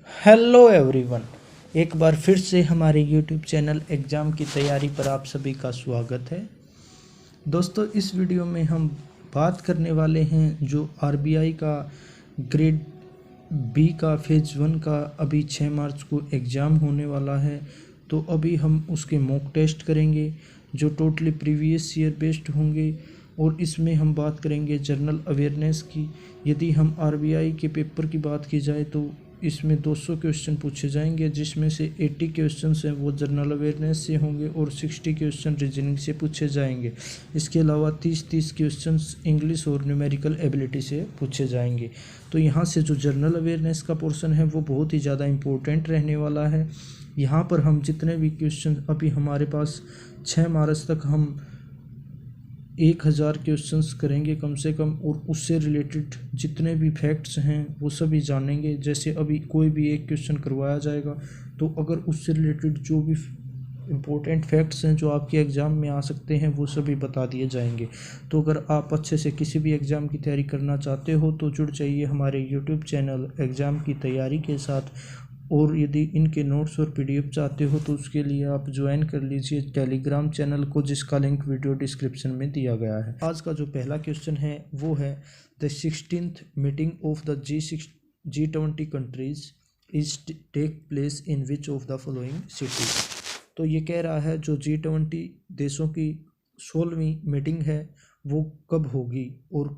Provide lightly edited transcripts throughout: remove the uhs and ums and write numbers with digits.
Hello everyone, एक बार फिर से हमारे यूट्यूब चैनल एग्ज़ाम की तैयारी पर आप सभी का स्वागत है। दोस्तों, इस वीडियो में हम बात करने वाले हैं जो आरबीआई का ग्रेड बी का फेज़ 1 का अभी 6 मार्च को एग्ज़ाम होने वाला है। तो अभी हम उसके मॉक टेस्ट करेंगे जो टोटली प्रीवियस ईयर बेस्ड होंगे और इसमें हम बात करेंगे जनरल अवेयरनेस की। यदि हम आरबीआई के पेपर की बात की जाए तो इसमें 200 क्वेश्चन पूछे जाएंगे, जिसमें से 80 क्वेश्चन हैं वो जनरल अवेयरनेस से होंगे और 60 क्वेश्चन रीजनिंग से पूछे जाएंगे। इसके अलावा 30 क्वेश्चन इंग्लिश और न्यूमेरिकल एबिलिटी से पूछे जाएंगे। तो यहाँ से जो जनरल अवेयरनेस का पोर्शन है वो बहुत ही ज़्यादा इम्पोर्टेंट रहने वाला है। यहाँ पर हम जितने भी क्वेश्चन अभी हमारे पास 6 मार्च तक हम 1000 क्वेश्चंस करेंगे कम से कम, और उससे रिलेटेड जितने भी फैक्ट्स हैं वो सभी जानेंगे। जैसे अभी कोई भी एक क्वेश्चन करवाया जाएगा तो अगर उससे रिलेटेड जो भी इम्पोर्टेंट फैक्ट्स हैं जो आपके एग्ज़ाम में आ सकते हैं वो सभी बता दिए जाएंगे। तो अगर आप अच्छे से किसी भी एग्ज़ाम की तैयारी करना चाहते हो तो जुड़ जाइए हमारे यूट्यूब चैनल एग्ज़ाम की तैयारी के साथ। और यदि इनके नोट्स और पीडीएफ चाहते हो तो उसके लिए आप ज्वाइन कर लीजिए टेलीग्राम चैनल को, जिसका लिंक वीडियो डिस्क्रिप्शन में दिया गया है। आज का जो पहला क्वेश्चन है वो है the 16th meeting of the G20 countries is take place in which of the following city. तो ये कह रहा है जो G20 देशों की 16वीं मीटिंग है वो कब होगी और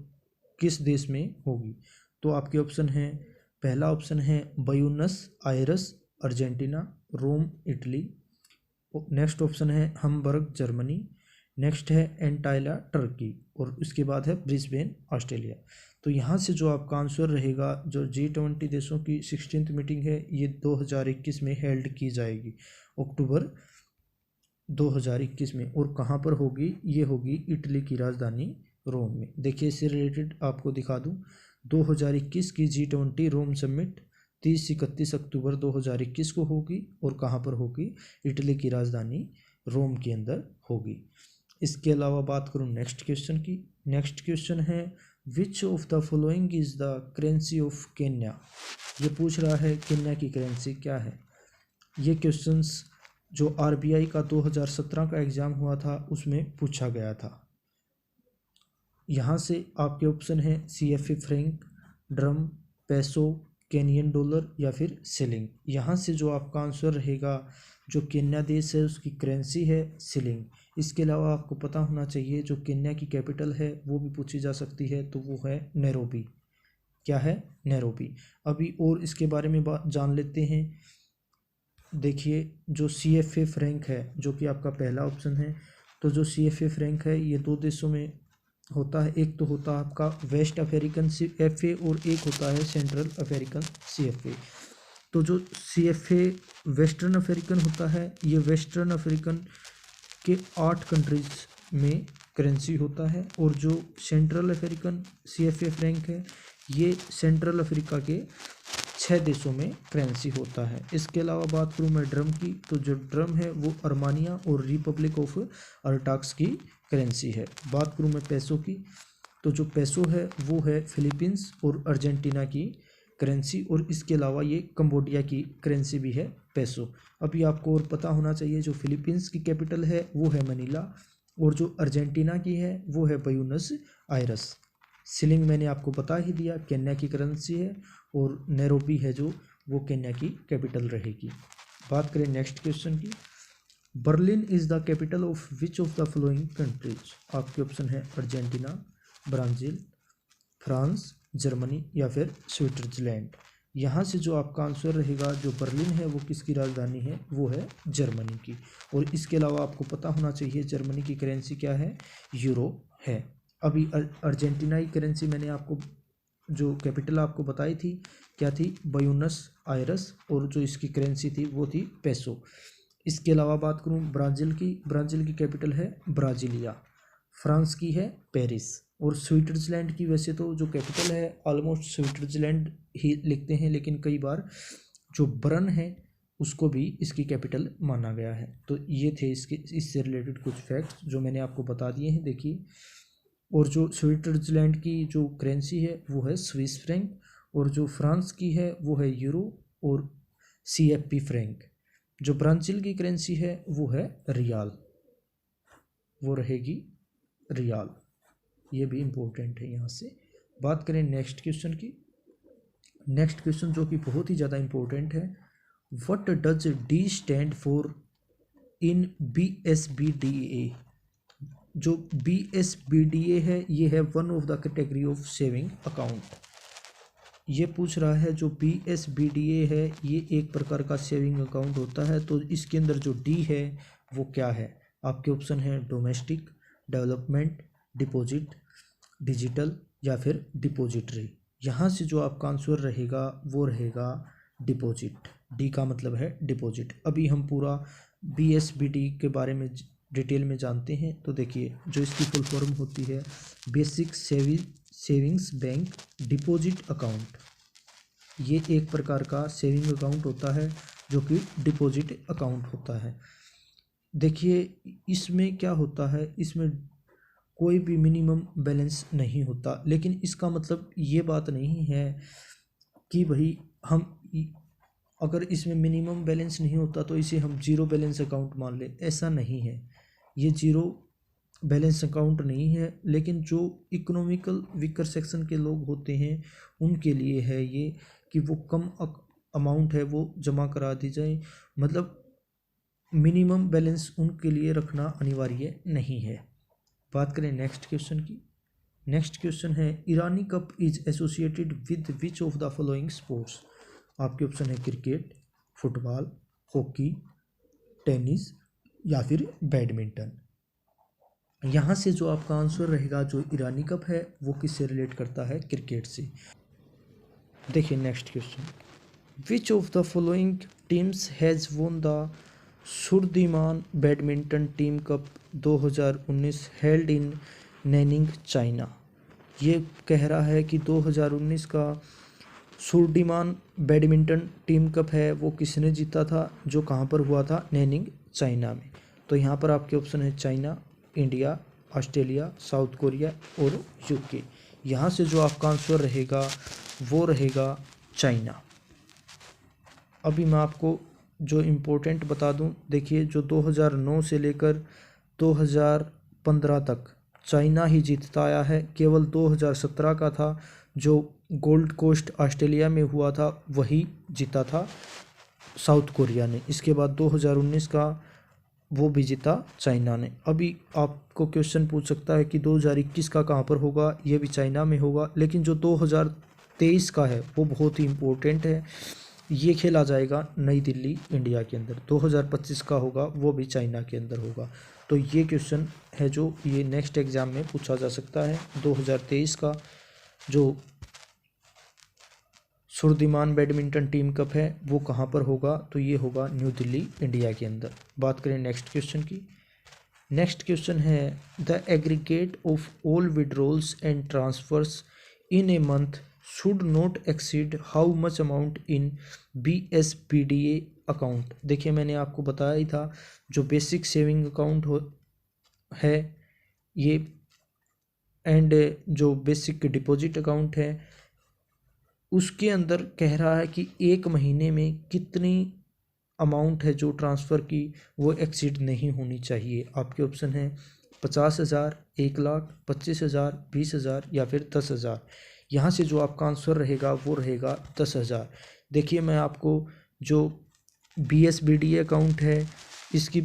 किस देश में होगी। तो आपके ऑप्शन हैं, पहला ऑप्शन है Buenos Aires Argentina, Rome Italy. Next option है हम्बर्ग जर्मनी। नेक्स्ट है एंटाइला टर्की, और उसके बाद है ब्रिस्बेन ऑस्ट्रेलिया। तो यहाँ से जो आपका आंसर रहेगा, जो G20 देशों की 16th मीटिंग है ये 2021 में हेल्ड की जाएगी, अक्टूबर 2021 में। और कहाँ पर होगी? ये होगी इटली की राजधानी रोम में। देखिए, इससे रिलेटेड आपको दिखा दूँ, 2021 की G20 रोम समिट 30 से 31 अक्टूबर 2021 को होगी, और कहाँ पर होगी? इटली की राजधानी रोम के अंदर होगी। इसके अलावा बात करूँ नेक्स्ट क्वेश्चन की। नेक्स्ट क्वेश्चन है विच of the following is the currency of Kenya. ये पूछ रहा है केन्या की करेंसी क्या है। ये क्वेश्चंस जो आरबीआई का 2017 का एग्ज़ाम हुआ था उसमें पूछा गया था। यहाँ से आपके ऑप्शन है CFA फ्रैंक, ड्रम, पैसो, केनियन डॉलर या फिर शिलिंग। यहाँ से जो आपका आंसर रहेगा, जो केन्या देश है उसकी करेंसी है शिलिंग। इसके अलावा आपको पता होना चाहिए जो केन्या की कैपिटल है वो भी पूछी जा सकती है, तो वो है नैरोबी। क्या है? नैरोबी। अभी और इसके बारे में जान लेते हैं। देखिए, जो CFA फ्रैंक है जो कि आपका पहला ऑप्शन है, तो जो CFA फ्रैंक है ये 2 देशों में होता है। एक तो होता है आपका वेस्ट अफ्रीकन CFA और एक होता है सेंट्रल अफ्रीकन CFA। तो जो CFA वेस्टर्न अफ्रीकन होता है, ये वेस्टर्न अफ्रीकन के 8 कंट्रीज में करेंसी होता है, और जो सेंट्रल अफ्रीकन CFA फ्रैंक है ये सेंट्रल अफ्रीका के 6 देशों में करेंसी होता है। इसके अलावा बात करूँ मैं ड्रम की, तो जो ड्रम है वो अर्मानिया और रिपब्लिक ऑफ अर्टाक्स की करेंसी है। बात करूँ मैं पैसों की, तो जो पैसो है वो है फिलीपींस और अर्जेंटीना की करेंसी, और इसके अलावा ये कंबोडिया की करेंसी भी है पैसो। अभी आपको और पता होना चाहिए, जो फिलीपींस की कैपिटल है वो है मनीला, और जो अर्जेंटीना की है वो है ब्यूनस आयरस। शिलिंग मैंने आपको बता ही दिया, केन्या की करेंसी है, और नैरोबी है जो वो केन्या की कैपिटल रहेगी। बात करें नेक्स्ट क्वेश्चन की। Berlin is the capital of which of the following countries. आपके ऑप्शन है अर्जेंटीना, ब्राज़ील, फ्रांस, जर्मनी या फिर स्विट्जरलैंड। यहाँ से जो आपका आंसर रहेगा, जो बर्लिन है वो किसकी राजधानी है? वो है जर्मनी की। और इसके अलावा आपको पता होना चाहिए जर्मनी की करेंसी क्या है? यूरो है। अभी अर्जेंटीना की करेंसी मैंने आपको जो कैपिटल आपको बताई थी क्या थी? ब्यूनस आयरस, और जो इसकी करेंसी थी वो थी पैसो। इसके अलावा बात करूं ब्राज़ील की, ब्राज़ील की कैपिटल है ब्राज़ीलिया। फ्रांस की है पेरिस, और स्विट्ज़रलैंड की वैसे तो जो कैपिटल है ऑलमोस्ट स्विट्ज़रलैंड ही लिखते हैं, लेकिन कई बार जो बर्न है उसको भी इसकी कैपिटल माना गया है। तो ये थे इससे रिलेटेड कुछ फैक्ट्स जो मैंने आपको बता दिए हैं। देखिए, और जो स्विट्ज़रलैंड की जो करेंसी है वो है स्विस फ्रैंक, और जो फ्रांस की है वो है यूरो, और CFP फ्रैंक। जो ब्राज़ील की करेंसी है वो है रियाल, वो रहेगी रियाल। ये भी इम्पोर्टेंट है। यहाँ से बात करें नेक्स्ट क्वेश्चन की। नेक्स्ट क्वेश्चन जो कि बहुत ही ज़्यादा इम्पोर्टेंट है, what does D stand for in BSBDA। जो BSBDA है ये है one of the category of saving account. ये पूछ रहा है जो BSBDA है ये एक प्रकार का सेविंग अकाउंट होता है, तो इसके अंदर जो डी है वो क्या है। आपके ऑप्शन है डोमेस्टिक, डेवलपमेंट, डिपॉजिट, डिजिटल या फिर डिपॉजिटरी। यहाँ से जो आपका आंसर रहेगा वो रहेगा डिपॉजिट। डी का मतलब है डिपॉजिट। अभी हम पूरा BSBD के बारे में डिटेल में जानते हैं। तो देखिए जो इसकी फुल फॉर्म होती है basic savings bank deposit account. ये एक प्रकार का सेविंग अकाउंट होता है जो कि डिपॉजिट अकाउंट होता है। देखिए इसमें क्या होता है, इसमें कोई भी मिनिमम बैलेंस नहीं होता, लेकिन इसका मतलब ये बात नहीं है कि भाई हम अगर इसमें मिनिमम बैलेंस नहीं होता तो इसे हम जीरो बैलेंस अकाउंट मान ले, ऐसा नहीं है। ये जीरो बैलेंस अकाउंट नहीं है, लेकिन जो इकोनॉमिकल वीकर सेक्शन के लोग होते हैं उनके लिए है ये कि वो कम अमाउंट है वो जमा करा दी जाए, मतलब मिनिमम बैलेंस उनके लिए रखना अनिवार्य नहीं है। बात करें नेक्स्ट क्वेश्चन की। नेक्स्ट क्वेश्चन है Irani cup is associated with which of the following sports. आपके ऑप्शन है क्रिकेट, फुटबॉल, हॉकी, टेनिस या फिर बैडमिंटन। यहाँ से जो आपका आंसर रहेगा जो ईरानी कप है वो किससे रिलेट करता है, क्रिकेट से। देखिए next question, which of the following teams has won the Sudirman badminton team cup 2019 held in Nanning China. ये कह रहा है कि 2019 का सुरदिमान बैडमिंटन टीम कप है वो किसने जीता था, जो कहाँ पर हुआ था, नैनिंग चाइना में। तो यहाँ पर आपके ऑप्शन है China, India, Australia, south Korea और UK। यहाँ से जो आपका आंसर रहेगा वो रहेगा चाइना। अभी मैं आपको जो इम्पोर्टेंट बता दूं, देखिए जो 2009 से लेकर 2015 तक चाइना ही जीतता आया है। केवल 2017 का था जो गोल्ड कोस्ट ऑस्ट्रेलिया में हुआ था वही जीता था साउथ कोरिया ने। इसके बाद 2019 का वो भी जीता चाइना ने। अभी आपको क्वेश्चन पूछ सकता है कि 2021 का कहाँ पर होगा, ये भी चाइना में होगा, लेकिन जो 2023 का है वो बहुत ही इम्पोर्टेंट है। ये खेला जाएगा नई दिल्ली, इंडिया के अंदर। 2025 का होगा वो भी चाइना के अंदर होगा। तो ये क्वेश्चन है जो ये नेक्स्ट एग्ज़ाम में पूछा जा सकता है। 2023 का जो सुरदिमान बैडमिंटन टीम कप है वो कहाँ पर होगा, तो ये होगा न्यू दिल्ली, इंडिया के अंदर। बात करें नेक्स्ट क्वेश्चन की। नेक्स्ट क्वेश्चन है the aggregate of all withdrawals and transverse in a month should not exceed how much amount in BSBDA account. देखिए मैंने आपको बताया ही था जो बेसिक सेविंग अकाउंट है ये एंड जो बेसिक डिपॉजिट अकाउंट है उसके अंदर कह रहा है कि एक महीने में कितनी अमाउंट है जो ट्रांसफ़र की वो एक्सीड नहीं होनी चाहिए। आपके ऑप्शन है 50,000, 1 लाख, 25,000, 20,000 या फिर 10,000। यहाँ से जो आपका आंसर रहेगा वो रहेगा 10,000। देखिए मैं आपको जो BSBDA अकाउंट है इसकी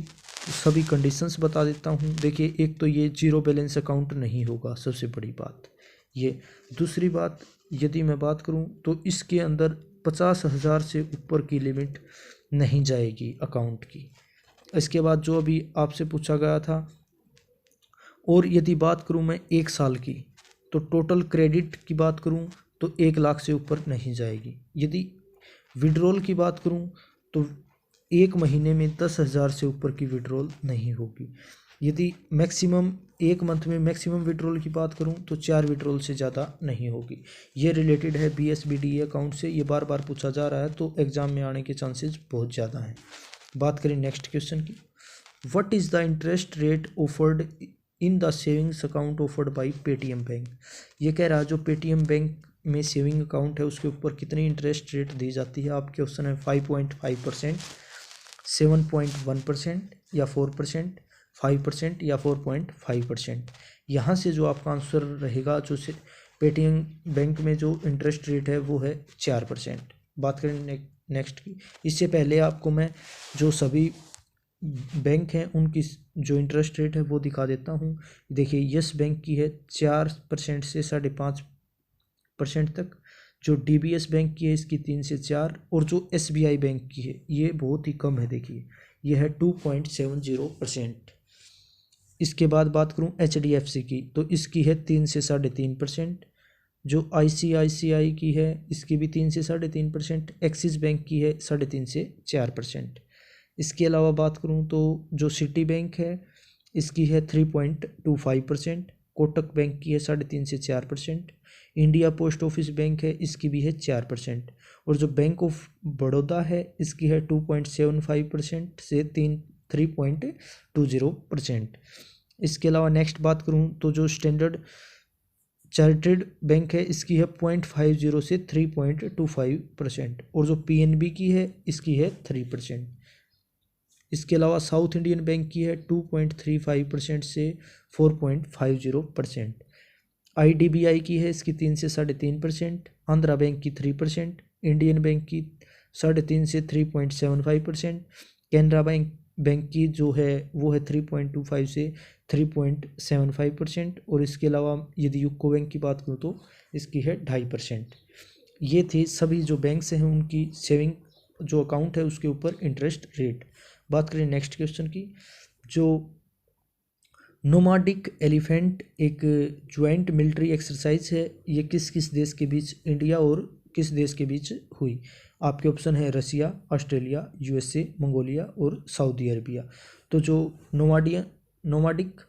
सभी कंडीशंस बता देता हूँ। देखिए एक तो ये जीरो बैलेंस अकाउंट नहीं होगा, सबसे बड़ी बात ये। दूसरी बात यदि मैं बात करूँ तो इसके अंदर 50,000 से ऊपर की लिमिट नहीं जाएगी अकाउंट की। इसके बाद जो अभी आपसे पूछा गया था, और यदि बात करूँ मैं 1 साल की, तो टोटल क्रेडिट की बात करूँ तो 1 लाख से ऊपर नहीं जाएगी। यदि विड्रॉल की बात करूँ तो 1 महीने में 10,000 से ऊपर की विड्रॉल नहीं होगी। यदि मैक्सिमम 1 मंथ में मैक्सिमम विड्रॉल की बात करूं तो 4 विड्रॉल से ज़्यादा नहीं होगी। ये रिलेटेड है BSBDA अकाउंट से, ये बार बार पूछा जा रहा है तो एग्ज़ाम में आने के चांसेस बहुत ज़्यादा हैं। बात करें नेक्स्ट क्वेश्चन की। What is the interest rate offered in the savings account offered by Paytm bank. ये कह रहा है जो पेटीएम बैंक में सेविंग अकाउंट है उसके ऊपर कितनी इंटरेस्ट रेट दी जाती है? आपके ऑप्शन है 5.5%, 7.1% या 4%, 5% या 4.5%। यहाँ से जो आपका आंसर रहेगा, जो से पेटीएम बैंक में जो इंटरेस्ट रेट है वो है 4%। बात करें नेक्स्ट की, इससे पहले आपको मैं जो सभी बैंक हैं उनकी जो इंटरेस्ट रेट है वो दिखा देता हूँ। देखिए, यस बैंक की है 4% से 5.5% तक, जो डीबीएस बैंक की है इसकी 3 से 4, और जो एसबीआई बैंक की है ये बहुत ही कम है, देखिए ये है 2.70%। इसके बाद बात करूं एचडीएफसी की, तो इसकी है 3 से 3.5%। जो आईसीआईसीआई की है इसकी भी 3 से 3.5%। एक्सिस बैंक की है 3.5 से 4%। इसके अलावा बात करूं तो जो सिटी बैंक है इसकी है 3.25%। कोटक बैंक की है 3.5 से 4%। इंडिया पोस्ट ऑफिस बैंक है इसकी भी है 4%। और जो बैंक ऑफ बड़ौदा है इसकी है 2.75% से 3.20%। इसके अलावा नेक्स्ट बात करूं तो जो स्टैंडर्ड चार्टर्ड बैंक है इसकी है 0.50 से 3.25%। और जो पीएनबी की है इसकी है 3%। इसके अलावा साउथ इंडियन बैंक की है 2.35% से 4.50%। आईडीबीआई की है इसकी 3 से 3.5%। आंध्रा बैंक की 3%। इंडियन बैंक की 3.5 से 3.75%। कैनरा बैंक की जो है वो है 3.25 से 3.75%। और इसके अलावा यदि यूको बैंक की बात करूँ तो इसकी है 2.5%। ये थे सभी जो बैंक्स हैं उनकी सेविंग जो अकाउंट है उसके ऊपर इंटरेस्ट रेट। बात करें नेक्स्ट क्वेश्चन की, जो नोमाडिक एलिफेंट एक ज्वाइंट मिलिट्री एक्सरसाइज है, ये किस किस देश के बीच, इंडिया और किस देश के बीच हुई? आपके ऑप्शन है रसिया, ऑस्ट्रेलिया, यूएसए, मंगोलिया और सऊदी अरबिया। तो जो नोमाडिक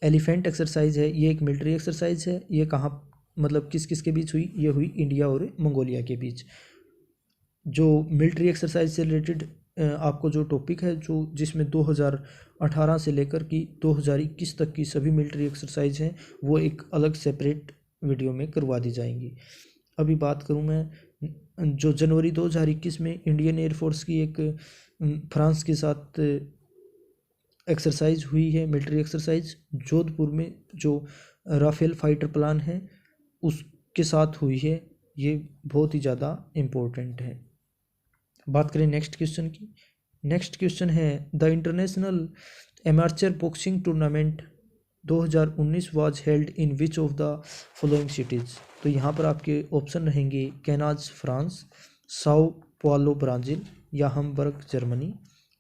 एलिफेंट एक्सरसाइज है ये एक मिलिट्री एक्सरसाइज है। ये कहाँ मतलब किस किस के बीच हुई? ये हुई इंडिया और मंगोलिया के बीच। जो मिलिट्री एक्सरसाइज से रिलेटेड आपको जो टॉपिक है जो जिसमें 2018 से लेकर की 2021 तक की सभी मिलिट्री एक्सरसाइज हैं वो एक अलग सेपरेट वीडियो में करवा दी जाएंगी। अभी बात करूं मैं जो जनवरी 2021 में इंडियन एयरफोर्स की एक फ्रांस के साथ एक्सरसाइज हुई है, मिलिट्री एक्सरसाइज जोधपुर में, जो राफेल फाइटर प्लान है उसके साथ हुई है। ये बहुत ही ज़्यादा इम्पोर्टेंट है। बात करें नेक्स्ट क्वेश्चन की। नेक्स्ट क्वेश्चन है the international amateur boxing tournament 2019 was held in which of the following cities? तो यहाँ पर आपके ऑप्शन रहेंगे कैनाज फ्रांस, साओ पाउलो ब्राज़ील या हमबर्ग जर्मनी,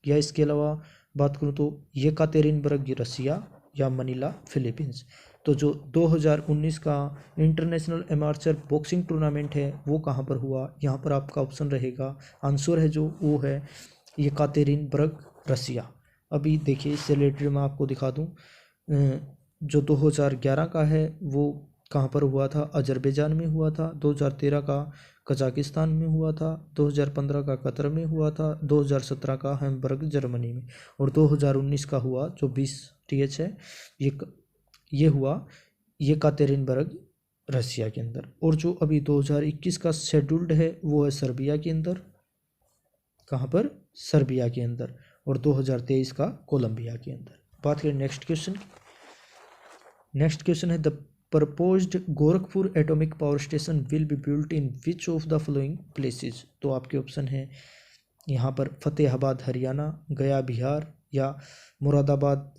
या इसके अलावा बात करूँ तो येकातेरिनबर्ग रसिया या मनीला फिलीपींस। तो जो 2019 का इंटरनेशनल एमेचर बॉक्सिंग टूर्नामेंट है वो कहाँ पर हुआ? यहाँ पर आपका ऑप्शन रहेगा, आंसर है जो वो है येकातेरिनबर्ग रसिया। अभी देखिए इससे रिलेटेड मैं आपको दिखा दूँ, जो 2011 का है वो कहाँ पर हुआ था? अजरबैजान में हुआ था। 2013 का कजाकिस्तान में हुआ था। 2015 का कतर में हुआ था। 2017 का हैम्बर्ग जर्मनी में। और 2019 का हुआ जो 20 है ये हुआ येकातेरिनबर्ग रसिया के अंदर। और जो अभी 2021 का शेड्यूल्ड है वो है सर्बिया के अंदर। कहाँ पर? सर्बिया के अंदर। और 2023 का कोलंबिया के अंदर। बात करें नेक्स्ट क्वेश्चन की। नेक्स्ट क्वेश्चन है the proposed Gorakhpur atomic power station will be built in which of the following places? तो आपके ऑप्शन है यहाँ पर फतेहाबाद हरियाणा, गया बिहार या मुरादाबाद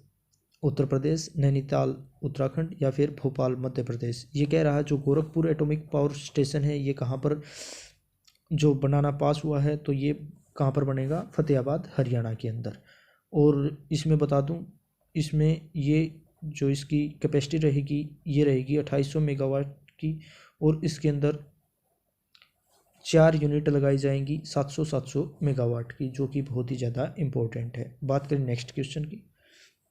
उत्तर प्रदेश, नैनीताल उत्तराखंड या फिर भोपाल मध्य प्रदेश। ये कह रहा है जो गोरखपुर एटॉमिक पावर स्टेशन है ये कहाँ पर जो बनाना पास हुआ है, तो ये कहाँ पर बनेगा? फतेहाबाद हरियाणा के अंदर। और इसमें बता दूं इसमें ये जो इसकी कैपेसिटी रहेगी ये रहेगी 2800 मेगावाट की, और इसके अंदर 4 यूनिट लगाई जाएंगी 700 मेगावाट की, जो कि बहुत ही ज़्यादा इम्पोर्टेंट है। बात करें नेक्स्ट क्वेश्चन की।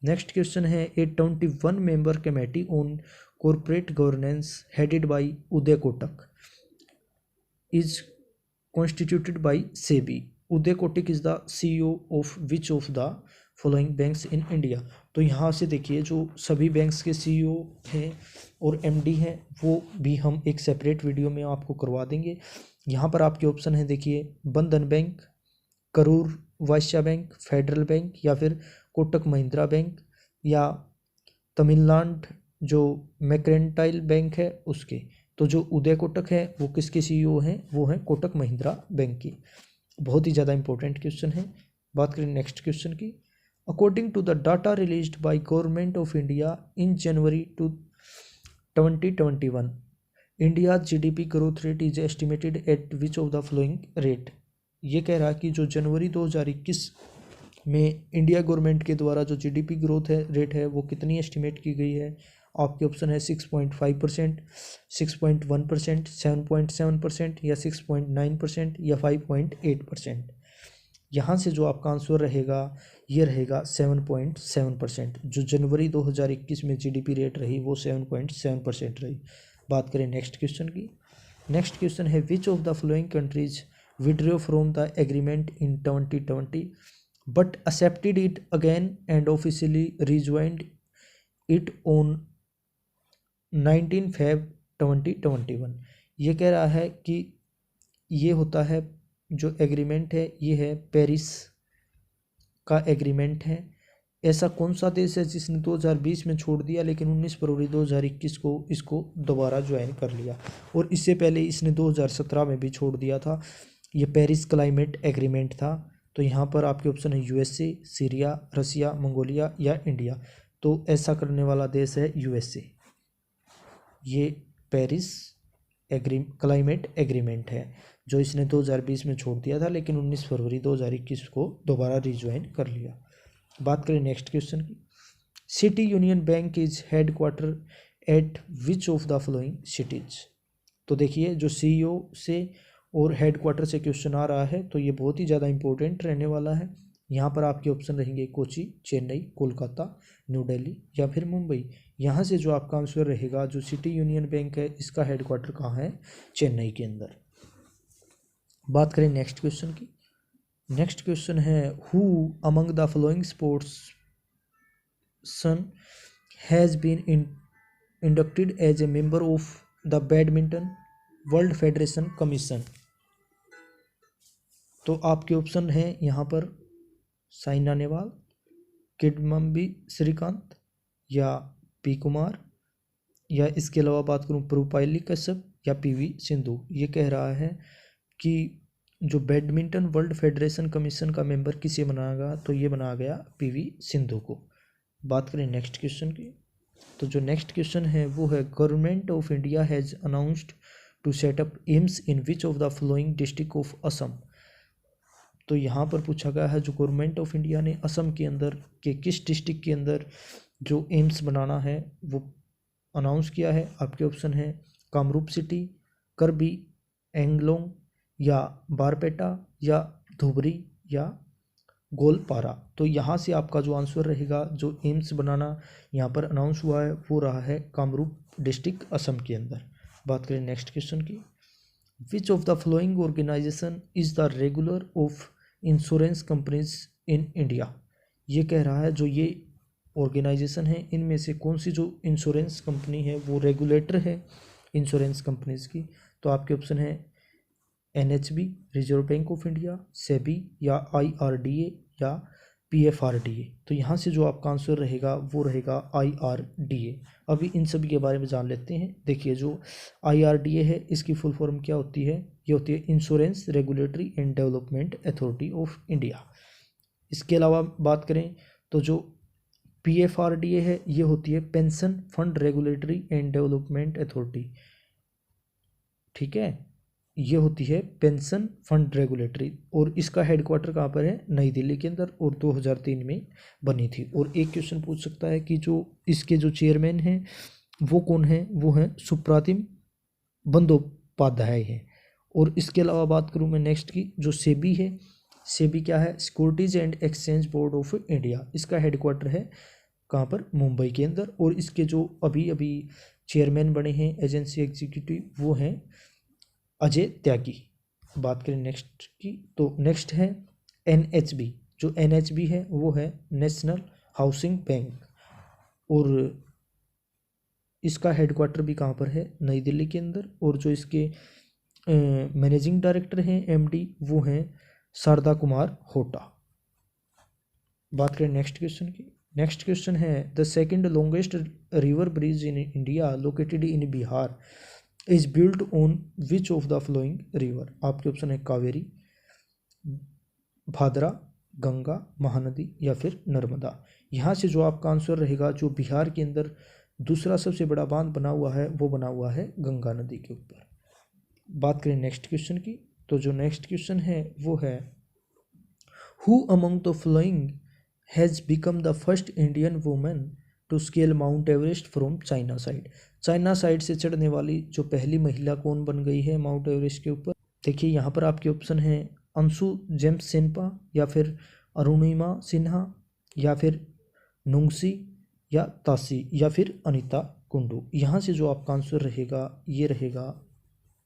नेक्स्ट क्वेश्चन है ए 21 member committee on corporate governance headed by Uday Kotak is constituted by SEBI. Uday Kotak is the CEO of which of the following banks in India. तो यहाँ से देखिए जो सभी बैंक्स के सीईओ हैं और एमडी हैं वो भी हम एक सेपरेट वीडियो में आपको करवा देंगे। यहाँ पर आपके ऑप्शन है देखिए, बंधन bank, Karur Vysya bank, federal bank, या फिर कोटक महिंद्रा बैंक, या तमिलनाडु जो मैक्रेंटाइल बैंक है उसके। तो जो उदय कोटक है वो किसके सीईओ हैं, वो हैं कोटक महिंद्रा बैंक की। बहुत ही ज़्यादा इंपॉर्टेंट क्वेश्चन है। बात करें नेक्स्ट क्वेश्चन की। According to the data released by government of India in January 2021, India GDP growth rate is estimated at which of the following rate. ये कह रहा है कि जो जनवरी 2021 में इंडिया गवर्नमेंट के द्वारा जो जीडीपी ग्रोथ है रेट है वो कितनी एस्टिमेट की गई है। आपके ऑप्शन है 6.5%, 6.1%, 7.7% या 6.9% या 5.8%। यहाँ से जो आपका आंसर रहेगा ये रहेगा 7.7%। जो जनवरी 2021 में जीडीपी रेट रही वो 7.7% रही। बात करें नेक्स्ट क्वेश्चन की। नेक्स्ट क्वेश्चन है विच of the following countries withdraw from the agreement in 2020 but accepted it again and officially rejoined it on 19 Feb 2021। ये कह रहा है कि ये होता है जो एग्रीमेंट है ये है पेरिस का एग्रीमेंट है। ऐसा कौन सा देश है जिसने 2020 में छोड़ दिया लेकिन 19 फरवरी 2021 को इसको दोबारा ज्वाइन कर लिया, और इससे पहले इसने 2017 में भी छोड़ दिया था। ये पेरिस क्लाइमेट एग्रीमेंट था। तो यहाँ पर आपके ऑप्शन है यूएसए, सीरिया, रसिया, मंगोलिया या इंडिया। तो ऐसा करने वाला देश है यूएसए। ये पेरिस क्लाइमेट एग्रीमेंट है जो इसने 2020 में छोड़ दिया था लेकिन 19 फरवरी 2021 को दोबारा रिज्वाइन कर लिया। बात करें नेक्स्ट क्वेश्चन की। City union bank is headquarter eight which of the following cities. तो देखिए जो सीईओ से और हेडक्वार्टर से क्वेश्चन आ रहा है तो ये बहुत ही ज़्यादा इंपॉर्टेंट रहने वाला है। यहाँ पर आपके ऑप्शन रहेंगे कोची, चेन्नई, कोलकाता, न्यू दिल्ली या फिर मुंबई। यहाँ से जो आपका आंसर रहेगा जो सिटी यूनियन बैंक है इसका हेडक्वार्टर कहाँ है, चेन्नई के अंदर। बात करें नेक्स्ट क्वेश्चन की। नेक्स्ट क्वेश्चन है who among the following sportsperson has been inducted as a member of the badminton world federation commission. तो आपके ऑप्शन हैं यहाँ पर साइना नेहवाल, किडम्बी श्रीकांत या पी कुमार, या इसके अलावा बात करूँ परुपाली कश्यप या पीवी सिंधु। ये कह रहा है कि जो बैडमिंटन वर्ल्ड फेडरेशन कमीशन का मेंबर किसे बनाया गया, तो ये बनाया गया पीवी सिंधु को। बात करें नेक्स्ट क्वेश्चन की। तो जो नेक्स्ट क्वेश्चन है वो है government of India has announced to set up AIIMS in which of the following district of Assam. तो यहाँ पर पूछा गया है जो गवर्नमेंट ऑफ इंडिया ने असम के अंदर के किस डिस्ट्रिक्ट के अंदर जो एम्स बनाना है वो अनाउंस किया है। आपके ऑप्शन है कामरूप सिटी, करबी एंगलोंग या बारपेटा या धुबरी या गोलपारा। तो यहाँ से आपका जो आंसर रहेगा जो एम्स बनाना यहाँ पर अनाउंस हुआ है वो रहा है कामरूप डिस्ट्रिक्ट असम के अंदर। बात करें नेक्स्ट क्वेश्चन की। Which of the following organization is the regular of insurance companies in India. ये कह रहा है जो ये ऑर्गेनाइजेशन है इनमें से कौन सी जो इंश्योरेंस कंपनी है वो रेगुलेटर है इंश्योरेंस कंपनीज की। तो आपके ऑप्शन है NHB, reserve bank of India, SEBI या आईआरडीए या पीएफआरडीए। तो यहाँ से जो आपका आंसर रहेगा वो रहेगा आईआरडीए। अभी इन सभी के बारे में जान लेते हैं। देखिए जो आईआरडीए है इसकी फुल फॉर्म क्या होती है, ये होती है insurance regulatory and development authority of India. इसके अलावा बात करें तो जो पीएफआरडीए है ये होती है pension fund regulatory and development authority. ठीक है, ये होती है पेंशन फंड रेगुलेटरी, और इसका हेडक्वार्टर कहाँ पर है, नई दिल्ली के अंदर, और 2003 में बनी थी। और एक क्वेश्चन पूछ सकता है कि जो इसके जो चेयरमैन हैं वो कौन है, वो हैं सुप्रातिम बंदोपाध्याय हैं। और इसके अलावा बात करूँ मैं नेक्स्ट की, जो सेबी है, सेबी क्या है, securities and exchange board of India. इसका हेडक्वार्टर है कहाँ पर, मुंबई के अंदर। और इसके जो अभी अभी चेयरमैन बने हैं एजेंसी एग्जीक्यूटिव वो हैं अजय त्यागी। बात करें नेक्स्ट की, तो नेक्स्ट है एनएचबी। जो NHB है वो है नेशनल हाउसिंग बैंक, और इसका हेडक्वार्टर भी कहाँ पर है, नई दिल्ली के अंदर। और जो इसके मैनेजिंग डायरेक्टर हैं MD वो हैं शारदा कुमार होटा। बात करें नेक्स्ट क्वेश्चन की। नेक्स्ट क्वेश्चन है the second longest river bridge in India located in Bihar is built on which of the flowing river. आपके ऑप्शन है कावेरी, भादरा, गंगा, महानदी या फिर नर्मदा। यहाँ से जो आपका आंसर रहेगा, जो बिहार के अंदर दूसरा सबसे बड़ा बांध बना हुआ है वो बना हुआ है गंगा नदी के ऊपर। बात करें नेक्स्ट क्वेश्चन की, तो जो नेक्स्ट क्वेश्चन है वो है who among the following has become the first Indian women to scale Mount Everest from China side. China side से चढ़ने वाली जो पहली महिला कौन बन गई है माउंट एवरेस्ट के ऊपर। देखिए यहाँ पर आपके ऑप्शन है अंशु जेम्स सेनपा, या फिर अरुणिमा सिन्हा, या फिर नुंगसी, या तासी, या फिर अनीता कुंडू। यहाँ से जो आपका आंसर रहेगा ये रहेगा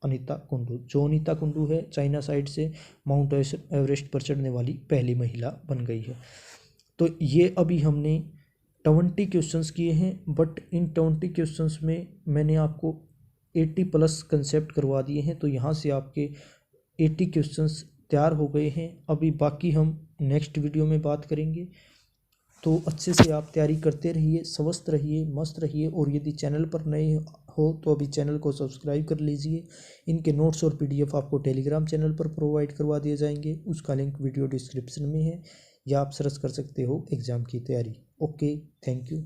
अनीता कुंडू। जो अनीता कुंडू है चाइना साइड से माउंट एवरेस्ट पर चढ़ने वाली पहली महिला बन गई है। तो ये अभी हमने 20 क्वेश्चंस किए हैं, बट इन 20 क्वेश्चंस में मैंने आपको 80+ कंसेप्ट करवा दिए हैं। तो यहाँ से आपके 80 क्वेश्चंस तैयार हो गए हैं। अभी बाकी हम नेक्स्ट वीडियो में बात करेंगे। तो अच्छे से आप तैयारी करते रहिए, स्वस्थ रहिए, मस्त रहिए। और यदि चैनल पर नए हो तो अभी चैनल को सब्सक्राइब कर लीजिए। इनके नोट्स और PDF आपको टेलीग्राम चैनल पर प्रोवाइड करवा दिए जाएंगे, उसका लिंक वीडियो डिस्क्रिप्शन में है, या आप सर्च कर सकते हो एग्ज़ाम की तैयारी। Okay, thank you.